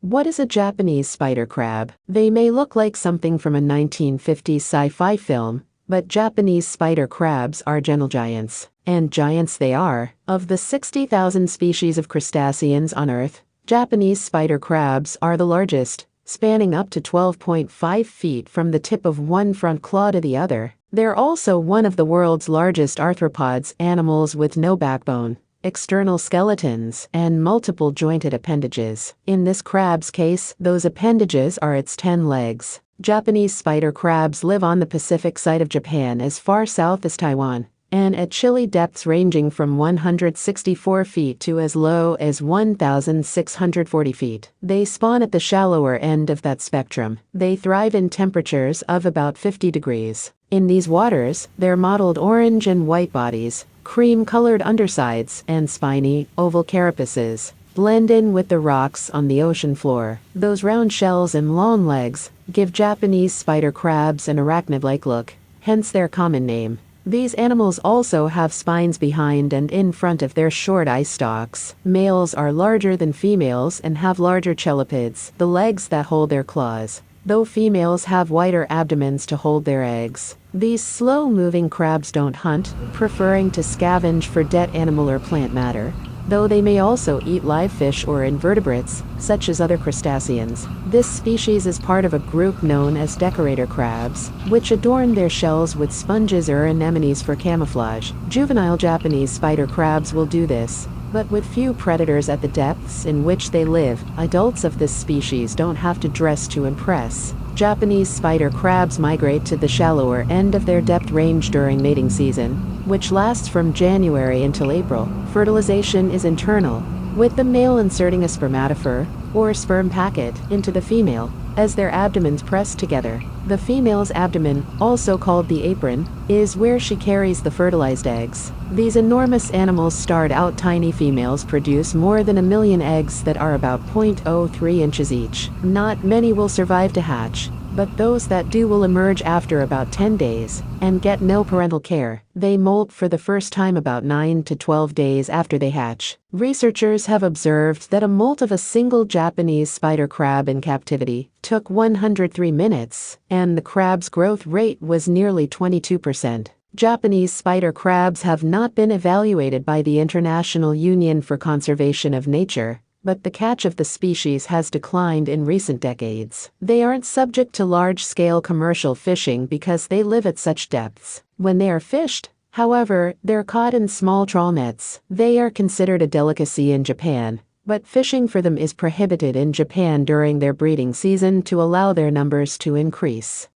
What is a Japanese spider crab? They may look like something from a 1950s sci-fi film, but Japanese spider crabs are gentle giants. And giants they are. Of the 60,000 species of crustaceans on Earth, Japanese spider crabs are the largest, spanning up to 12.5 feet from the tip of one front claw to the other. They're also one of the world's largest arthropods, animals with no backbone, external skeletons, and multiple jointed appendages. In this crab's case, those appendages are its 10 legs. Japanese spider crabs live on the Pacific side of Japan as far south as Taiwan, and at chilly depths ranging from 164 feet to as low as 1,640 feet. They spawn at the shallower end of that spectrum. They thrive in temperatures of about 50 degrees. In these waters, their mottled orange and white bodies, cream-colored undersides, and spiny, oval carapaces blend in with the rocks on the ocean floor. Those round shells and long legs give Japanese spider crabs an arachnid-like look, hence their common name. These animals also have spines behind and in front of their short eye stalks. Males are larger than females and have larger chelipeds, the legs that hold their claws, though females have wider abdomens to hold their eggs. These slow-moving crabs don't hunt, preferring to scavenge for dead animal or plant matter, though they may also eat live fish or invertebrates, such as other crustaceans. This species is part of a group known as decorator crabs, which adorn their shells with sponges or anemones for camouflage. Juvenile Japanese spider crabs will do this, but with few predators at the depths in which they live, adults of this species don't have to dress to impress. Japanese spider crabs migrate to the shallower end of their depth range during mating season, which lasts from January until April. Fertilization is internal, with the male inserting a spermatophore, or sperm packet, into the female, as their abdomens press together. The female's abdomen, also called the apron, is where she carries the fertilized eggs. These enormous animals start out tiny. Females produce more than 1 million eggs that are about 0.03 inches each. Not many will survive to hatch, but those that do will emerge after about 10 days and get no parental care. They molt for the first time about 9 to 12 days after they hatch. Researchers have observed that a molt of a single Japanese spider crab in captivity took 103 minutes, and the crab's growth rate was nearly 22%. Japanese spider crabs have not been evaluated by the International Union for Conservation of Nature, but the catch of the species has declined in recent decades. They aren't subject to large-scale commercial fishing because they live at such depths. When they are fished, however, they're caught in small trawl nets. They are considered a delicacy in Japan, but fishing for them is prohibited in Japan during their breeding season to allow their numbers to increase.